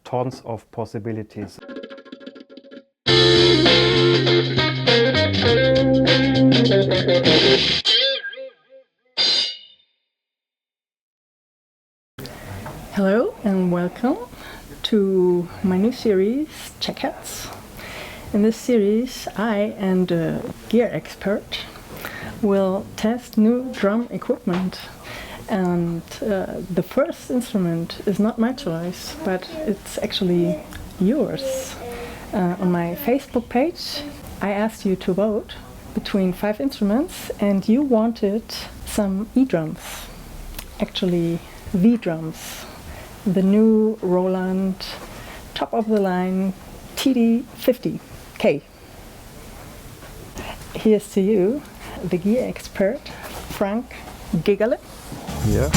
tons of possibilities. Hello and welcome to my new series, CheckHats. In this series, I and a gear expert will test new drum equipment. And the first instrument is not my choice, but it's actually yours. On my Facebook page, I asked you to vote between 5 instruments, and you wanted some E-drums, actually V-drums, the new Roland top-of-the-line TD-50K. Here's to you, the gear expert, Frank Gegerle. Yeah.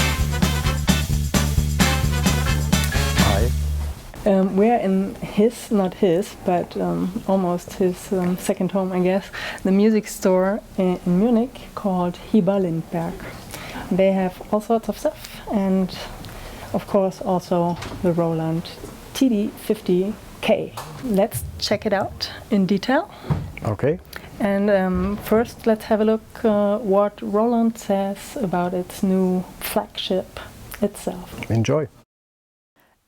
Hi. We're in his, not his, but almost his second home, I guess, the music store in Munich called Hieber Lindberg. They have all sorts of stuff, and of course also the Roland TD-50K. Let's check it out in detail. Okay. And first let's have a look what Roland says about its new flagship itself. Enjoy.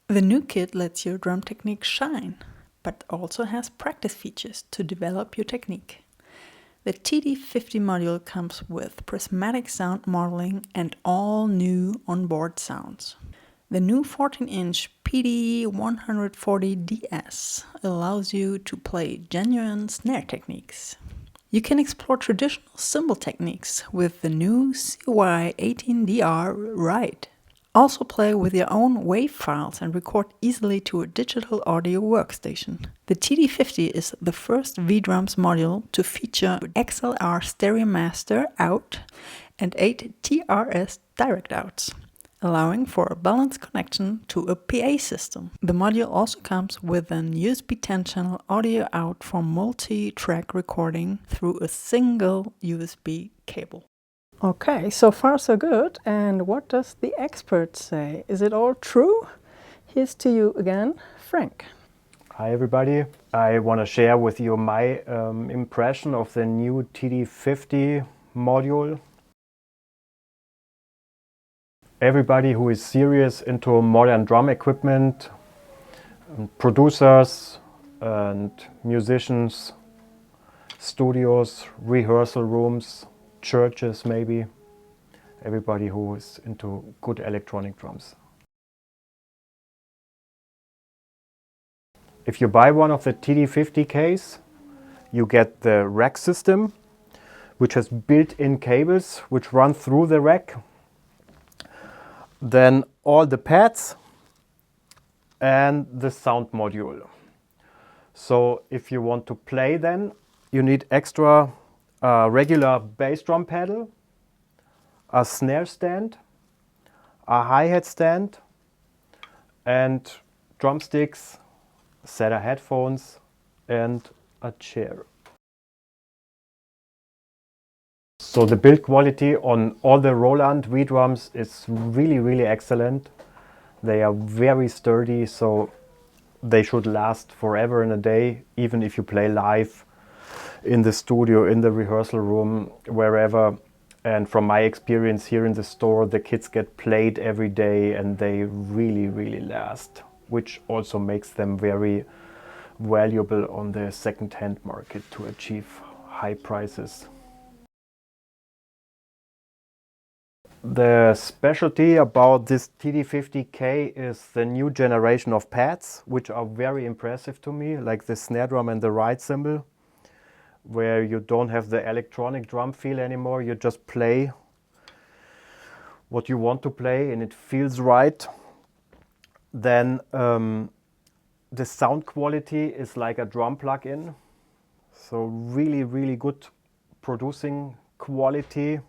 The new kit lets your drum technique shine, but also has practice features to develop your technique. The TD-50 module comes with prismatic sound modeling and all new onboard sounds. The new 14-inch PD-140DS allows you to play genuine snare techniques. You can explore traditional cymbal techniques with the new CY18DR Ride. Also play with your own WAV files and record easily to a digital audio workstation. The TD-50 is the first V-Drums module to feature XLR Stereo Master out and 8 TRS direct outs, allowing for a balanced connection to a PA system. The module also comes with an USB 10-channel audio out for multi-track recording through a single USB cable. Okay, so far so good. And what does the expert say? Is it all true? Here's to you again, Frank. Hi everybody. I want to share with you my impression of the new TD-50 module. Everybody who is serious into modern drum equipment, producers and musicians, studios, rehearsal rooms, churches maybe, everybody who is into good electronic drums. If you buy one of the TD-50Ks, you get the rack system, which has built-in cables which run through the rack. Then all the pads and the sound module. So if you want to play, then you need extra regular bass drum pedal, a snare stand, a hi-hat stand, and drumsticks, a set of headphones and a chair. So the build quality on all the Roland V-drums is really excellent. They are very sturdy, so they should last forever and a day, even if you play live in the studio, in the rehearsal room, wherever. And from my experience here in the store, the kits get played every day and they really last, which also makes them very valuable on the second-hand market to achieve high prices. The specialty about this TD-50K is the new generation of pads, which are very impressive to me, like the snare drum and the ride cymbal, where you don't have the electronic drum feel anymore. You just play what you want to play and it feels right. Then the sound quality is like a drum plug-in, so really good producing quality.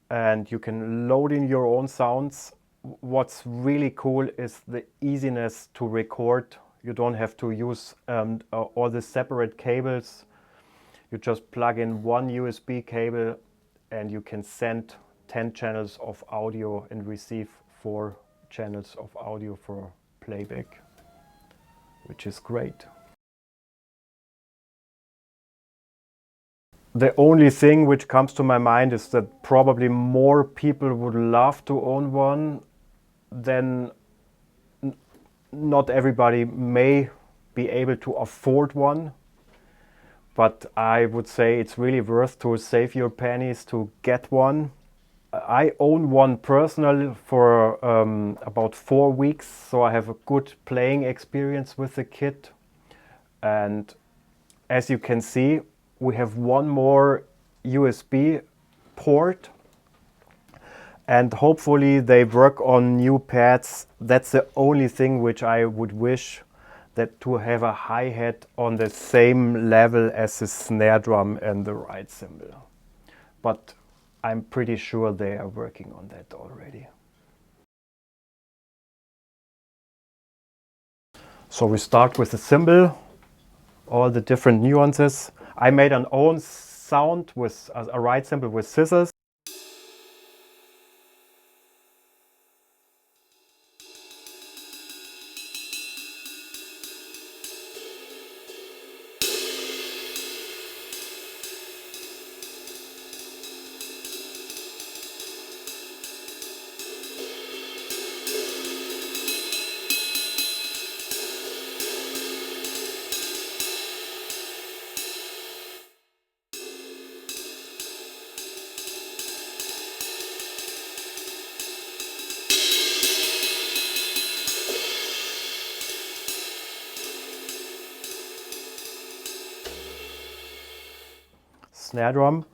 And you can load in your own sounds. What's really cool is the easiness to record. You don't have to use all the separate cables. You just plug in one USB cable and you can send 10 channels of audio and receive 4 channels of audio for playback. which is great. The only thing which comes to my mind is that probably more people would love to own one than not everybody may be able to afford one. But I would say it's really worth to save your pennies to get one. I own one personally for about 4 weeks, so I have a good playing experience with the kit. And as you can see, we have one more USB port, and hopefully they work on new pads. That's the only thing which I would wish, that to have a hi-hat on the same level as the snare drum and the ride cymbal. But I'm pretty sure they are working on that already. So we start with the cymbal, all the different nuances. I made an own sound with a ride cymbal with scissors. Snare drum.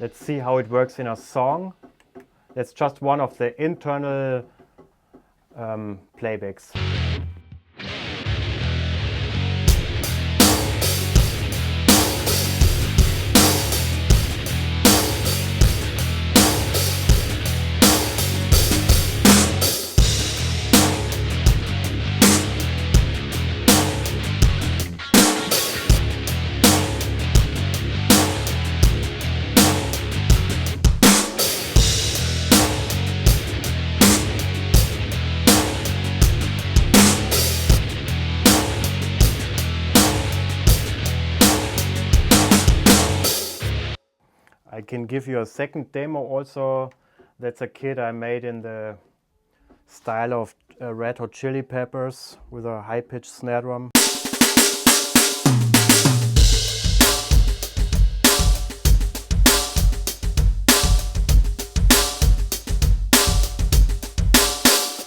Let's see how it works in a song. That's just one of the internal playbacks. I can give you a second demo also. That's a kit I made in the style of Red Hot Chili Peppers with a high-pitched snare drum.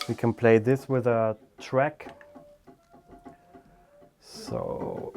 We can play this with a track. So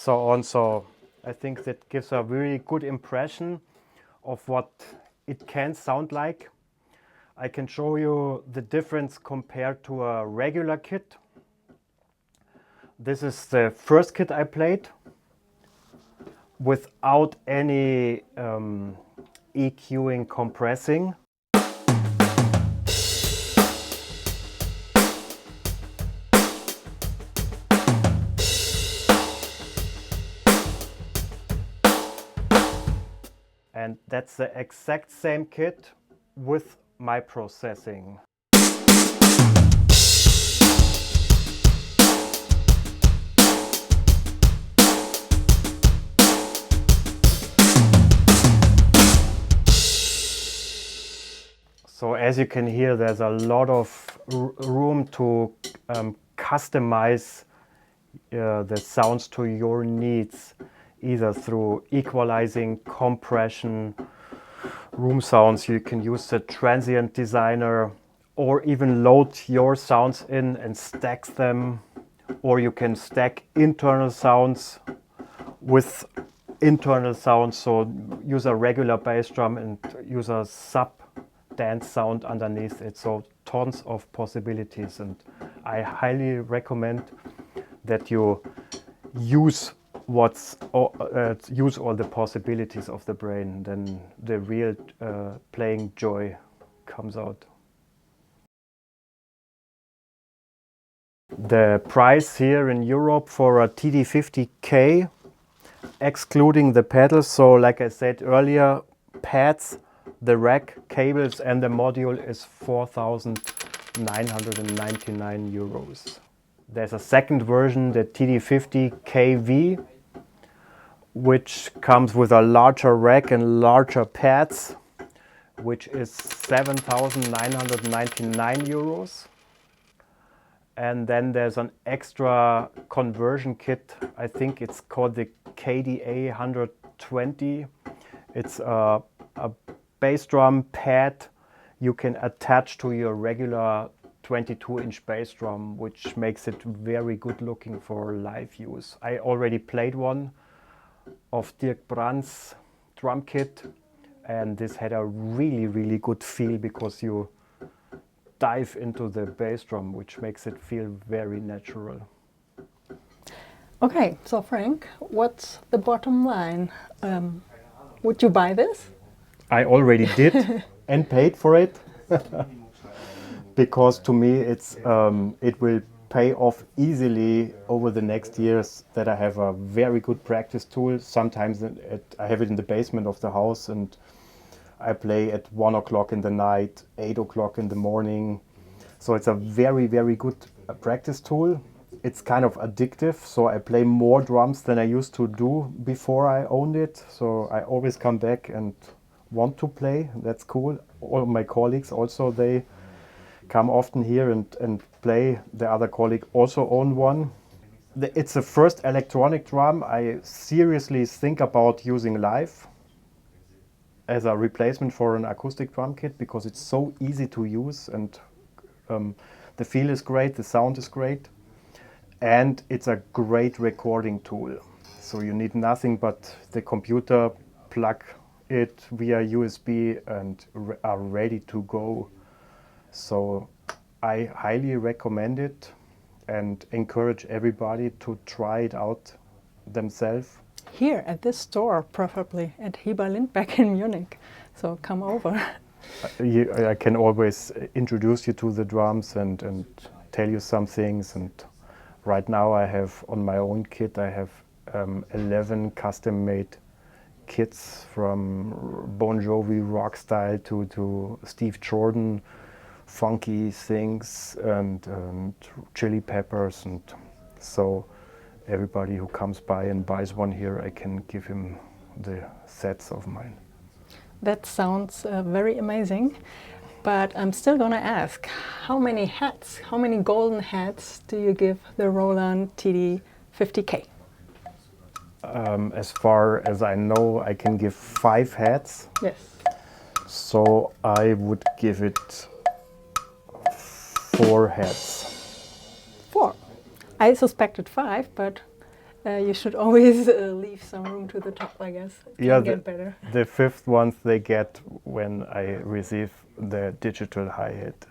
so on. So I think that gives a very good impression of what it can sound like. I can show you the difference compared to a regular kit. This is the first kit I played without any EQing compressing. And that's the exact same kit with my processing. So as you can hear, there's a lot of room to customize the sounds to your needs, either through equalizing, compression, room sounds. You can use the transient designer, or even load your sounds in and stack them, or you can stack internal sounds with internal sounds, so use a regular bass drum and use a sub dance sound underneath it. So tons of possibilities, and I highly recommend that you use use all the possibilities of the brain. Then the real playing joy comes out. The price here in Europe for a TD-50K, excluding the pedals, so like I said earlier, pads, the rack, cables and the module, is 4,999 euros. There's a second version, the TD-50KV, which comes with a larger rack and larger pads, which is 7,999 euros. And then there's an extra conversion kit. I think it's called the KDA 120. It's a bass drum pad you can attach to your regular 22-inch bass drum, which makes it very good looking for live use. I already played one of Dirk Brand's drum kit, and this had a really good feel because you dive into the bass drum, which makes it feel very natural. Okay, so Frank, what's the bottom line? Would you buy this? I already did and paid for it because to me it will pay off easily over the next years, that I have a very good practice tool. Sometimes I have it in the basement of the house, and I play at 1 o'clock in the night, 8 o'clock in the morning. So it's a very good practice tool. It's kind of addictive, so I play more drums than I used to do before I owned it. So I always come back and want to play. That's cool. All my colleagues also, they come often here and play. The other colleague also own one. It's the first electronic drum I seriously think about using live as a replacement for an acoustic drum kit, because it's so easy to use, and the feel is great, the sound is great, and it's a great recording tool. So you need nothing but the computer, plug it via USB and are ready to go. So I highly recommend it and encourage everybody to try it out themselves. Here at this store, preferably at Hieber Lindberg in Munich. So come over. I can always introduce you to the drums and tell you some things. And right now I have on my own kit, I have 11 custom-made kits, from Bon Jovi rock style to Steve Jordan funky things and Chili Peppers. And so everybody who comes by and buys one here, I can give him the sets of mine. That sounds very amazing, but I'm still going to ask, how many hats, how many golden hats do you give the Roland TD-50K? As far as I know, I can give 5 hats. Yes. So I would give it 4 hats. 4. I suspected 5, but You should always leave some room to the top, I guess. It Yeah, can get better. the fifth ones they get when I receive the digital hi-hat.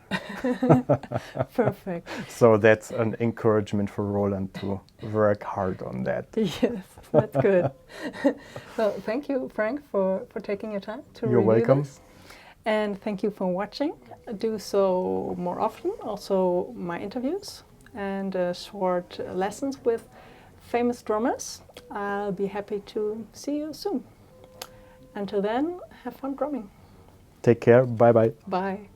Perfect. So that's an encouragement for Roland to work hard on that. Yes, that's good. Well, thank you, Frank, for taking your time to You're review welcome. this. And thank you for watching. Do so more often, also my interviews and short lessons with famous drummers. I'll be happy to see you soon. Until then, have fun drumming. Take care. Bye-bye. Bye.